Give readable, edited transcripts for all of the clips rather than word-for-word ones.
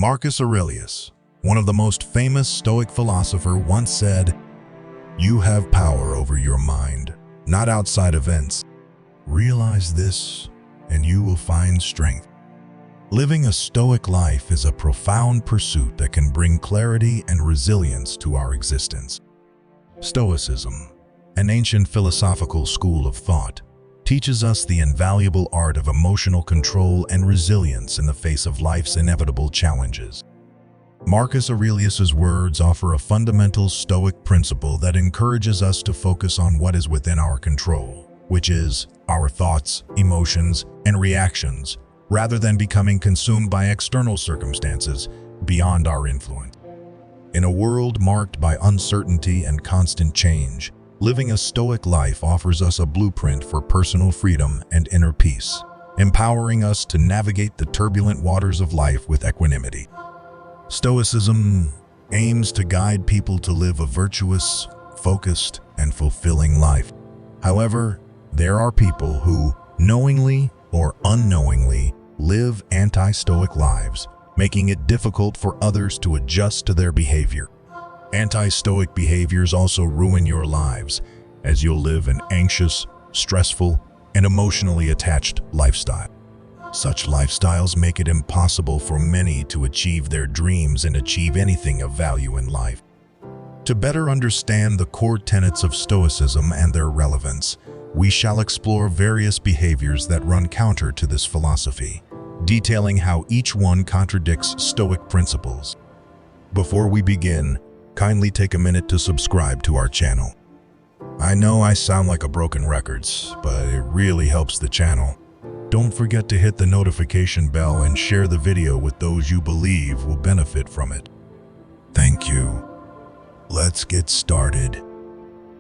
Marcus Aurelius, one of the most famous Stoic philosophers, once said, "You have power over your mind, not outside events. Realize this, and you will find strength." Living a Stoic life is a profound pursuit that can bring clarity and resilience to our existence. Stoicism, an ancient philosophical school of thought, teaches us the invaluable art of emotional control and resilience in the face of life's inevitable challenges. Marcus Aurelius's words offer a fundamental Stoic principle that encourages us to focus on what is within our control, which is our thoughts, emotions, and reactions, rather than becoming consumed by external circumstances beyond our influence. In a world marked by uncertainty and constant change, living a Stoic life offers us a blueprint for personal freedom and inner peace, empowering us to navigate the turbulent waters of life with equanimity. Stoicism aims to guide people to live a virtuous, focused, and fulfilling life. However, there are people who, knowingly or unknowingly, live anti-Stoic lives, making it difficult for others to adjust to their behavior. Anti-Stoic behaviors also ruin your lives, as you'll live an anxious, stressful, and emotionally attached lifestyle. Such lifestyles make it impossible for many to achieve their dreams and achieve anything of value in life. To better understand the core tenets of Stoicism and their relevance, we shall explore various behaviors that run counter to this philosophy, detailing how each one contradicts Stoic principles. Before we begin, kindly take a minute to subscribe to our channel. I know I sound like a broken record, but it really helps the channel. Don't forget to hit the notification bell and share the video with those you believe will benefit from it. Thank you. Let's get started.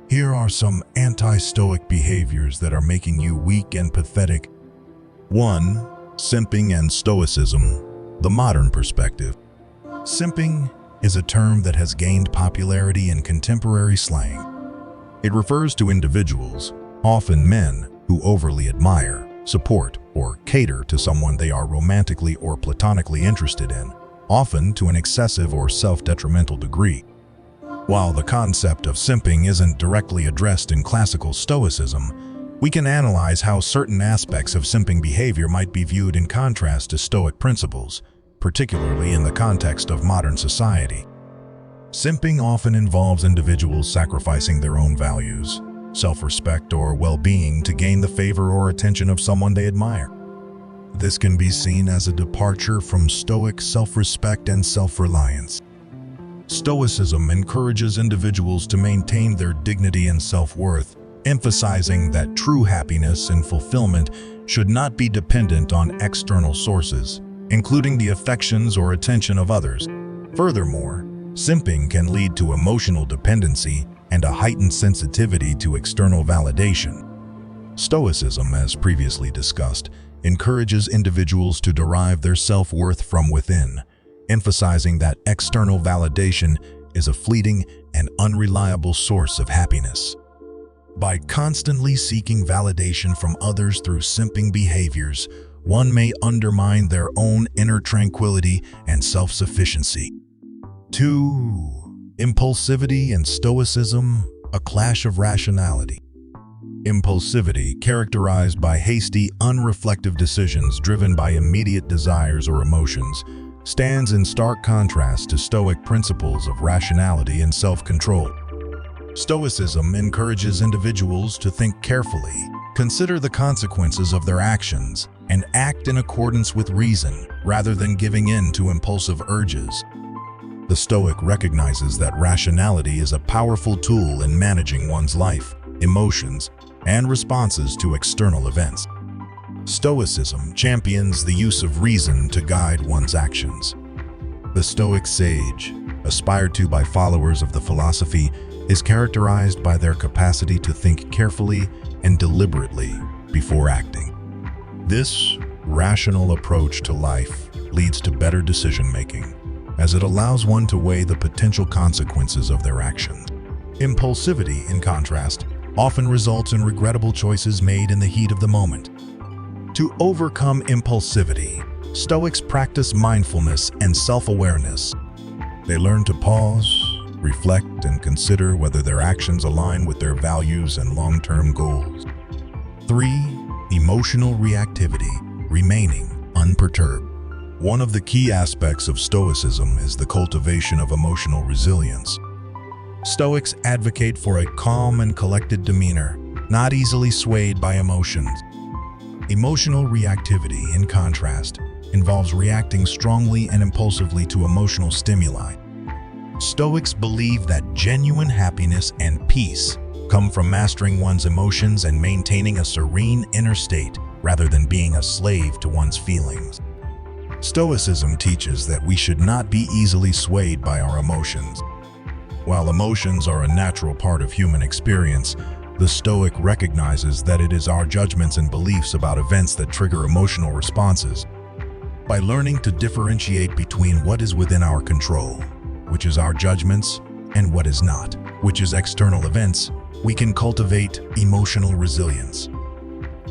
Here are some anti-Stoic behaviors that are making you weak and pathetic. 1. Simping and Stoicism, the modern perspective. Simping is a term that has gained popularity in contemporary slang. It refers to individuals, often men, who overly admire, support, or cater to someone they are romantically or platonically interested in, often to an excessive or self-detrimental degree. While the concept of simping isn't directly addressed in classical Stoicism, we can analyze how certain aspects of simping behavior might be viewed in contrast to Stoic principles, particularly in the context of modern society. Simping often involves individuals sacrificing their own values, self-respect, or well-being to gain the favor or attention of someone they admire. This can be seen as a departure from Stoic self-respect and self-reliance. Stoicism encourages individuals to maintain their dignity and self-worth, emphasizing that true happiness and fulfillment should not be dependent on external sources, including the affections or attention of others. Furthermore, simping can lead to emotional dependency and a heightened sensitivity to external validation. Stoicism, as previously discussed, encourages individuals to derive their self-worth from within, emphasizing that external validation is a fleeting and unreliable source of happiness. By constantly seeking validation from others through simping behaviors, one may undermine their own inner tranquility and self-sufficiency. 2. Impulsivity and Stoicism, a clash of rationality. Impulsivity, characterized by hasty, unreflective decisions driven by immediate desires or emotions, stands in stark contrast to Stoic principles of rationality and self-control. Stoicism encourages individuals to think carefully, consider the consequences of their actions, and act in accordance with reason rather than giving in to impulsive urges. The Stoic recognizes that rationality is a powerful tool in managing one's life, emotions, and responses to external events. Stoicism champions the use of reason to guide one's actions. The Stoic sage, aspired to by followers of the philosophy, is characterized by their capacity to think carefully and deliberately before acting. This rational approach to life leads to better decision-making, as it allows one to weigh the potential consequences of their actions. Impulsivity, in contrast, often results in regrettable choices made in the heat of the moment. To overcome impulsivity, Stoics practice mindfulness and self-awareness. They learn to pause, reflect, and consider whether their actions align with their values and long-term goals. 3. Emotional reactivity, remaining unperturbed. One of the key aspects of Stoicism is the cultivation of emotional resilience. Stoics advocate for a calm and collected demeanor, not easily swayed by emotions. Emotional reactivity, in contrast, involves reacting strongly and impulsively to emotional stimuli. Stoics believe that genuine happiness and peace come from mastering one's emotions and maintaining a serene inner state rather than being a slave to one's feelings. Stoicism teaches that we should not be easily swayed by our emotions. While emotions are a natural part of human experience, the Stoic recognizes that it is our judgments and beliefs about events that trigger emotional responses. By learning to differentiate between what is within our control, which is our judgments, and what is not, which is external events, we can cultivate emotional resilience.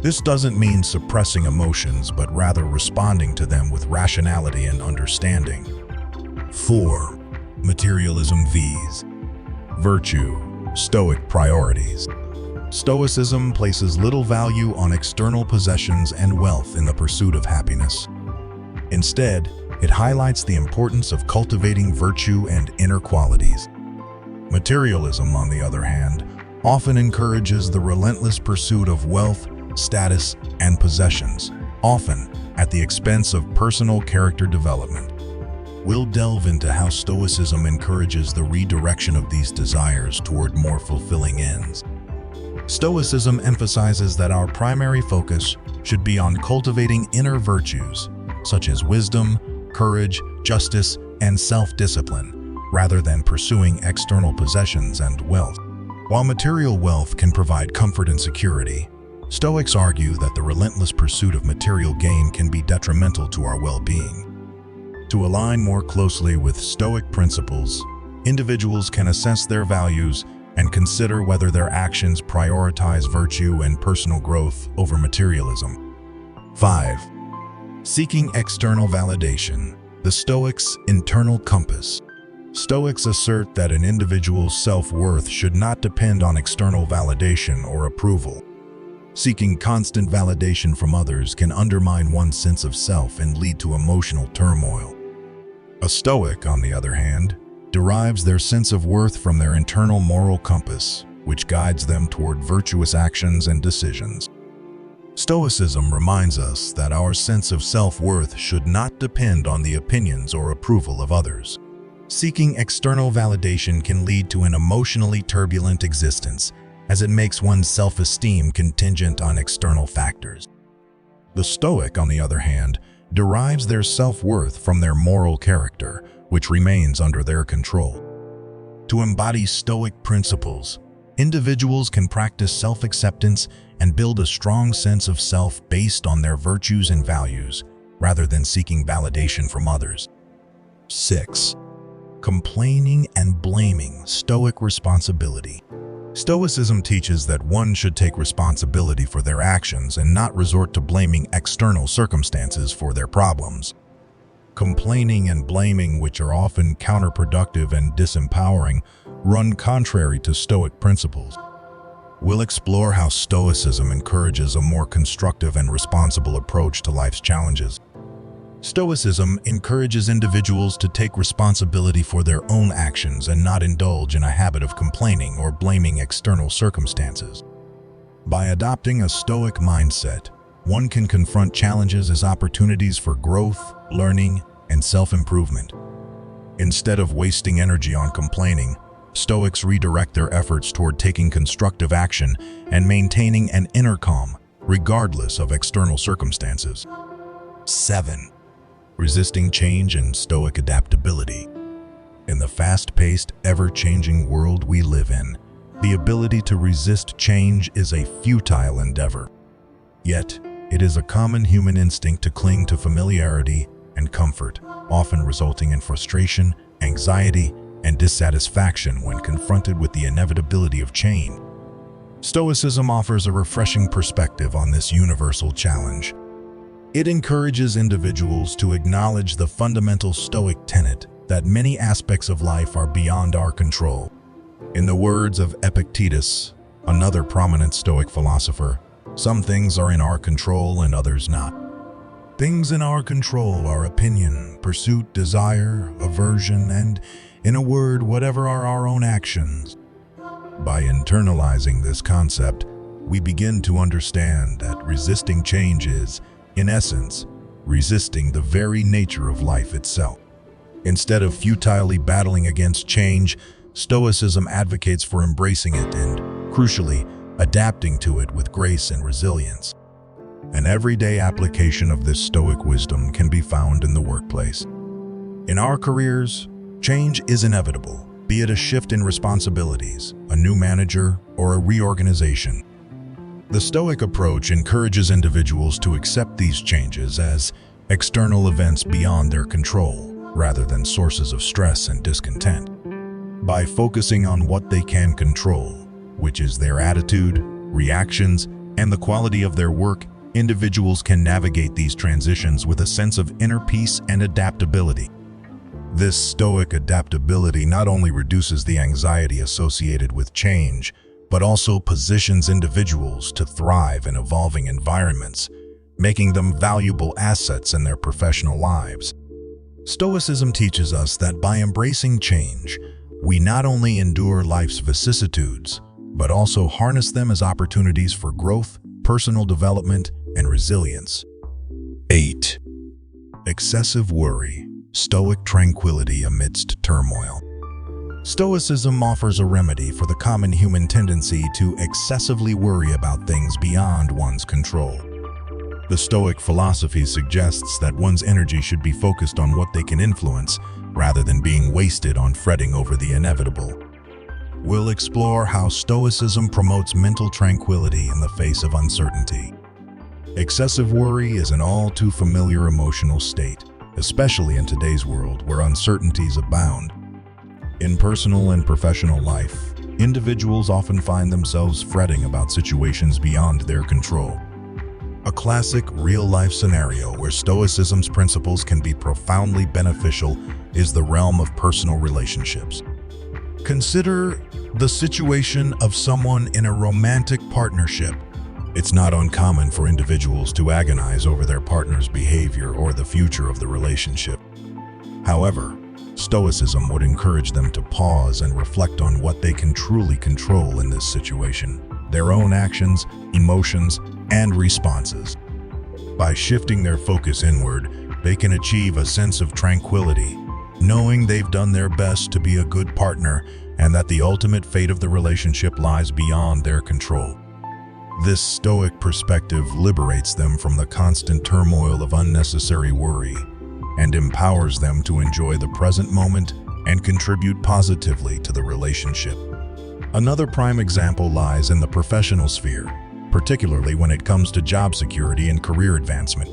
This doesn't mean suppressing emotions, but rather responding to them with rationality and understanding. 4. Materialism vs. Virtue, Stoic priorities. Stoicism places little value on external possessions and wealth in the pursuit of happiness. Instead, it highlights the importance of cultivating virtue and inner qualities. Materialism, on the other hand, often encourages the relentless pursuit of wealth, status, and possessions, often at the expense of personal character development. We'll delve into how Stoicism encourages the redirection of these desires toward more fulfilling ends. Stoicism emphasizes that our primary focus should be on cultivating inner virtues, such as wisdom, courage, justice, and self-discipline, rather than pursuing external possessions and wealth. While material wealth can provide comfort and security, Stoics argue that the relentless pursuit of material gain can be detrimental to our well-being. To align more closely with Stoic principles, individuals can assess their values and consider whether their actions prioritize virtue and personal growth over materialism. 5. Seeking external validation, the Stoics' internal compass. Stoics assert that an individual's self-worth should not depend on external validation or approval. Seeking constant validation from others can undermine one's sense of self and lead to emotional turmoil. A Stoic, on the other hand, derives their sense of worth from their internal moral compass, which guides them toward virtuous actions and decisions. Stoicism reminds us that our sense of self-worth should not depend on the opinions or approval of others. Seeking external validation can lead to an emotionally turbulent existence, as it makes one's self-esteem contingent on external factors. The Stoic, on the other hand, derives their self-worth from their moral character, which remains under their control. To embody Stoic principles, individuals can practice self-acceptance and build a strong sense of self based on their virtues and values, rather than seeking validation from others. 6. Complaining and blaming, Stoic responsibility. Stoicism teaches that one should take responsibility for their actions and not resort to blaming external circumstances for their problems. Complaining and blaming, which are often counterproductive and disempowering, run contrary to Stoic principles. We'll explore how Stoicism encourages a more constructive and responsible approach to life's challenges. Stoicism encourages individuals to take responsibility for their own actions and not indulge in a habit of complaining or blaming external circumstances. By adopting a Stoic mindset, one can confront challenges as opportunities for growth, learning, and self-improvement. Instead of wasting energy on complaining, Stoics redirect their efforts toward taking constructive action and maintaining an inner calm, regardless of external circumstances. 7. Resisting change and Stoic adaptability. In the fast-paced, ever-changing world we live in, the ability to resist change is a futile endeavor. Yet, it is a common human instinct to cling to familiarity and comfort, often resulting in frustration, anxiety, and dissatisfaction when confronted with the inevitability of change. Stoicism offers a refreshing perspective on this universal challenge. It encourages individuals to acknowledge the fundamental Stoic tenet that many aspects of life are beyond our control. In the words of Epictetus, another prominent Stoic philosopher, some things are in our control and others not. Things in our control are opinion, pursuit, desire, aversion, and, in a word, whatever are our own actions. By internalizing this concept, we begin to understand that resisting change is, in essence, resisting the very nature of life itself. Instead of futilely battling against change, Stoicism advocates for embracing it and, crucially, adapting to it with grace and resilience. An everyday application of this Stoic wisdom can be found in the workplace. In our careers, change is inevitable, be it a shift in responsibilities, a new manager, or a reorganization. The Stoic approach encourages individuals to accept these changes as external events beyond their control, rather than sources of stress and discontent. By focusing on what they can control, which is their attitude, reactions, and the quality of their work, individuals can navigate these transitions with a sense of inner peace and adaptability. This Stoic adaptability not only reduces the anxiety associated with change, but also positions individuals to thrive in evolving environments, making them valuable assets in their professional lives. Stoicism teaches us that by embracing change, we not only endure life's vicissitudes, but also harness them as opportunities for growth, personal development, and resilience. 8. Excessive worry, Stoic tranquility amidst turmoil. Stoicism offers a remedy for the common human tendency to excessively worry about things beyond one's control. The Stoic philosophy suggests that one's energy should be focused on what they can influence, rather than being wasted on fretting over the inevitable. We'll explore how Stoicism promotes mental tranquility in the face of uncertainty. Excessive worry is an all too familiar emotional state, especially in today's world where uncertainties abound. In personal and professional life, individuals often find themselves fretting about situations beyond their control. A classic real-life scenario where Stoicism's principles can be profoundly beneficial is the realm of personal relationships. Consider the situation of someone in a romantic partnership. It's not uncommon for individuals to agonize over their partner's behavior or the future of the relationship. However, Stoicism would encourage them to pause and reflect on what they can truly control in this situation, their own actions, emotions, and responses. By shifting their focus inward, they can achieve a sense of tranquility, knowing they've done their best to be a good partner and that the ultimate fate of the relationship lies beyond their control. This Stoic perspective liberates them from the constant turmoil of unnecessary worry and empowers them to enjoy the present moment and contribute positively to the relationship. Another prime example lies in the professional sphere, particularly when it comes to job security and career advancement.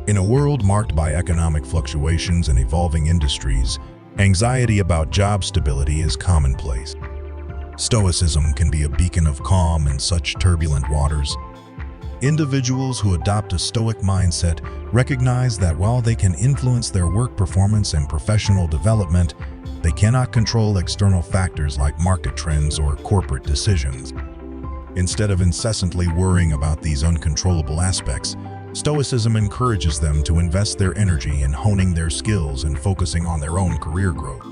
In a world marked by economic fluctuations and evolving industries, anxiety about job stability is commonplace. Stoicism can be a beacon of calm in such turbulent waters. Individuals who adopt a Stoic mindset recognize that while they can influence their work performance and professional development, they cannot control external factors like market trends or corporate decisions. Instead of incessantly worrying about these uncontrollable aspects, Stoicism encourages them to invest their energy in honing their skills and focusing on their own career growth.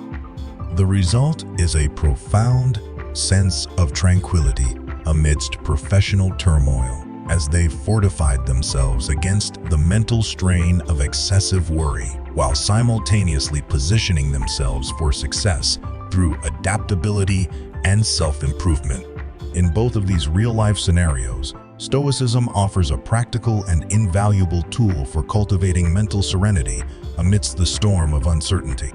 The result is a profound sense of tranquility amidst professional turmoil, as they've fortified themselves against the mental strain of excessive worry, while simultaneously positioning themselves for success through adaptability and self-improvement. In both of these real-life scenarios, Stoicism offers a practical and invaluable tool for cultivating mental serenity amidst the storm of uncertainty.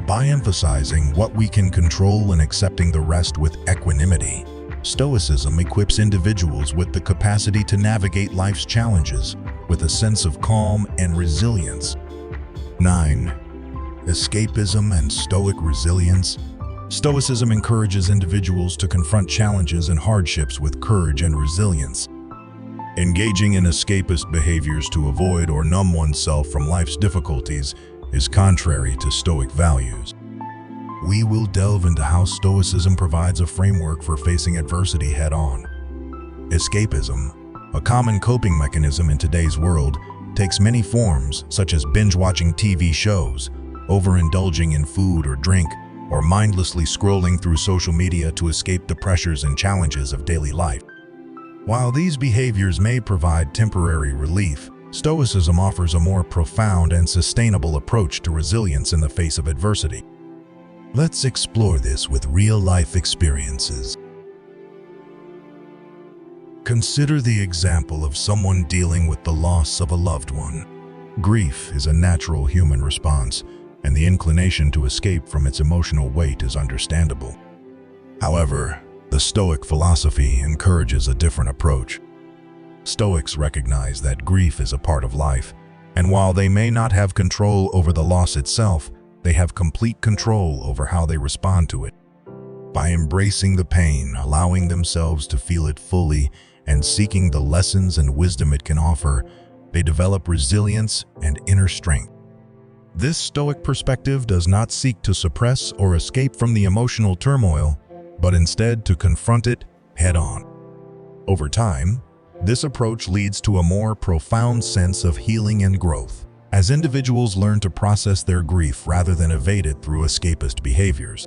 By emphasizing what we can control and accepting the rest with equanimity, Stoicism equips individuals with the capacity to navigate life's challenges with a sense of calm and resilience. 9. Escapism and Stoic resilience. Stoicism encourages individuals to confront challenges and hardships with courage and resilience. Engaging in escapist behaviors to avoid or numb oneself from life's difficulties is contrary to Stoic values. We will delve into how Stoicism provides a framework for facing adversity head-on. Escapism, a common coping mechanism in today's world, takes many forms, such as binge-watching TV shows, overindulging in food or drink, or mindlessly scrolling through social media to escape the pressures and challenges of daily life. While these behaviors may provide temporary relief, Stoicism offers a more profound and sustainable approach to resilience in the face of adversity. Let's explore this with real-life experiences. Consider the example of someone dealing with the loss of a loved one. Grief is a natural human response, and the inclination to escape from its emotional weight is understandable. However, the Stoic philosophy encourages a different approach. Stoics recognize that grief is a part of life, and while they may not have control over the loss itself, they have complete control over how they respond to it. By embracing the pain, allowing themselves to feel it fully, and seeking the lessons and wisdom it can offer, they develop resilience and inner strength. This Stoic perspective does not seek to suppress or escape from the emotional turmoil, but instead to confront it head-on. Over time, this approach leads to a more profound sense of healing and growth, as individuals learn to process their grief rather than evade it through escapist behaviors.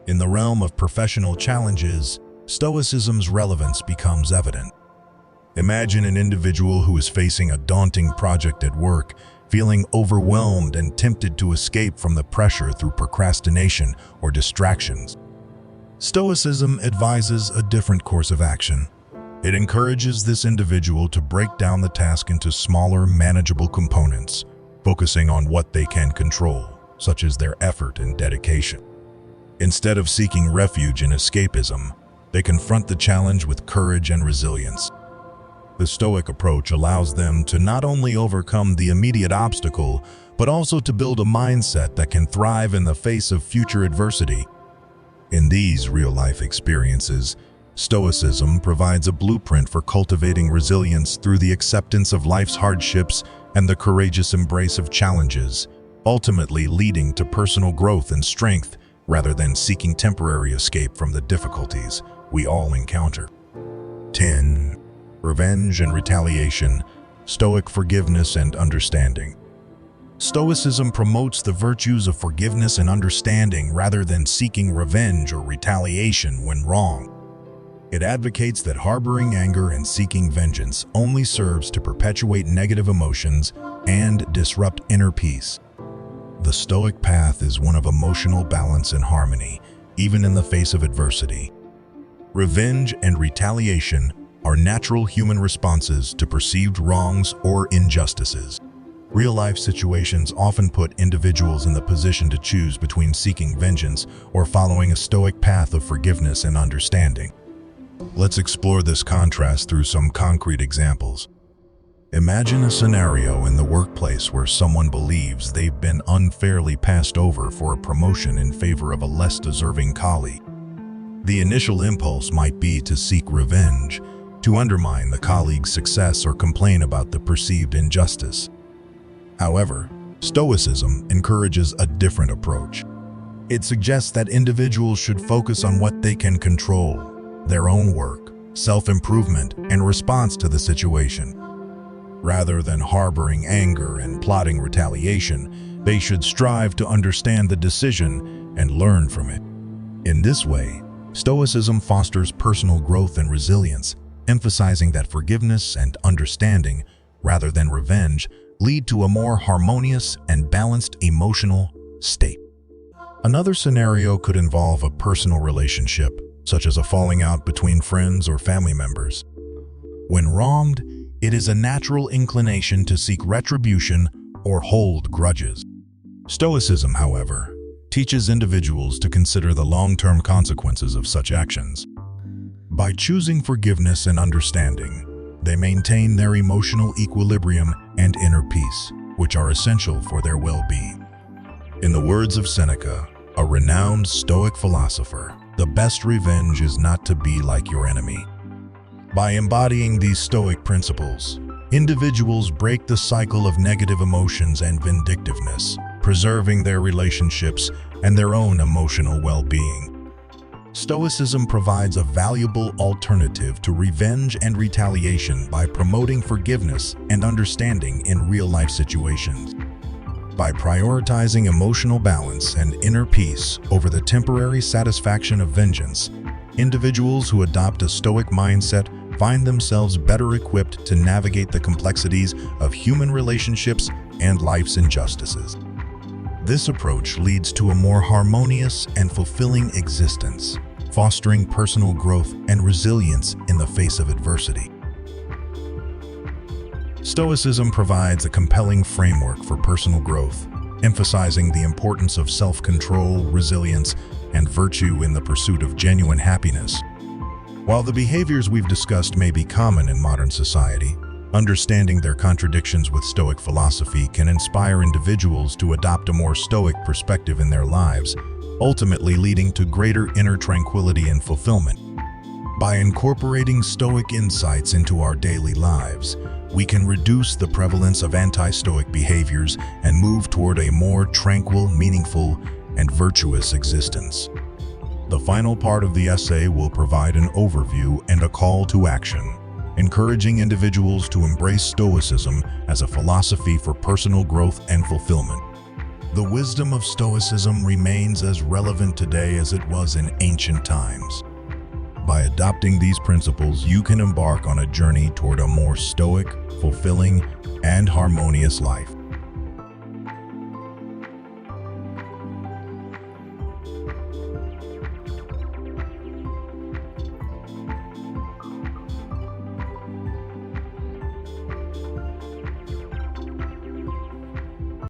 In the realm of professional challenges, Stoicism's relevance becomes evident. Imagine an individual who is facing a daunting project at work, feeling overwhelmed and tempted to escape from the pressure through procrastination or distractions. Stoicism advises a different course of action. It encourages this individual to break down the task into smaller, manageable components, focusing on what they can control, such as their effort and dedication. Instead of seeking refuge in escapism, they confront the challenge with courage and resilience. The Stoic approach allows them to not only overcome the immediate obstacle, but also to build a mindset that can thrive in the face of future adversity. In these real-life experiences, Stoicism provides a blueprint for cultivating resilience through the acceptance of life's hardships and the courageous embrace of challenges, ultimately leading to personal growth and strength rather than seeking temporary escape from the difficulties we all encounter. 10. Revenge and retaliation, Stoic forgiveness and understanding. Stoicism promotes the virtues of forgiveness and understanding rather than seeking revenge or retaliation when wrong. It advocates that harboring anger and seeking vengeance only serves to perpetuate negative emotions and disrupt inner peace. The Stoic path is one of emotional balance and harmony, even in the face of adversity. Revenge and retaliation are natural human responses to perceived wrongs or injustices. Real-life situations often put individuals in the position to choose between seeking vengeance or following a Stoic path of forgiveness and understanding. Let's explore this contrast through some concrete examples. Imagine a scenario in the workplace where someone believes they've been unfairly passed over for a promotion in favor of a less deserving colleague. The initial impulse might be to seek revenge, to undermine the colleague's success or complain about the perceived injustice. However, Stoicism encourages a different approach. It suggests that individuals should focus on what they can control, their own work, self-improvement, and response to the situation. Rather than harboring anger and plotting retaliation, they should strive to understand the decision and learn from it. In this way, Stoicism fosters personal growth and resilience, emphasizing that forgiveness and understanding, rather than revenge, lead to a more harmonious and balanced emotional state. Another scenario could involve a personal relationship, such as a falling out between friends or family members. When wronged, it is a natural inclination to seek retribution or hold grudges. Stoicism, however, teaches individuals to consider the long-term consequences of such actions. By choosing forgiveness and understanding, they maintain their emotional equilibrium and inner peace, which are essential for their well-being. In the words of Seneca, a renowned Stoic philosopher, the best revenge is not to be like your enemy, By embodying these Stoic principles, individuals break the cycle of negative emotions and vindictiveness, preserving their relationships and their own emotional well-being. Stoicism provides a valuable alternative to revenge and retaliation by promoting forgiveness and understanding in real-life situations. By prioritizing emotional balance and inner peace over the temporary satisfaction of vengeance, individuals who adopt a Stoic mindset find themselves better equipped to navigate the complexities of human relationships and life's injustices. This approach leads to a more harmonious and fulfilling existence, fostering personal growth and resilience in the face of adversity. Stoicism provides a compelling framework for personal growth, emphasizing the importance of self-control, resilience, and virtue in the pursuit of genuine happiness. While the behaviors we've discussed may be common in modern society, understanding their contradictions with Stoic philosophy can inspire individuals to adopt a more Stoic perspective in their lives, ultimately leading to greater inner tranquility and fulfillment. By incorporating Stoic insights into our daily lives, we can reduce the prevalence of anti-Stoic behaviors and move toward a more tranquil, meaningful, and virtuous existence. The final part of the essay will provide an overview and a call to action, encouraging individuals to embrace Stoicism as a philosophy for personal growth and fulfillment. The wisdom of Stoicism remains as relevant today as it was in ancient times. By adopting these principles, you can embark on a journey toward a more Stoic, fulfilling, and harmonious life.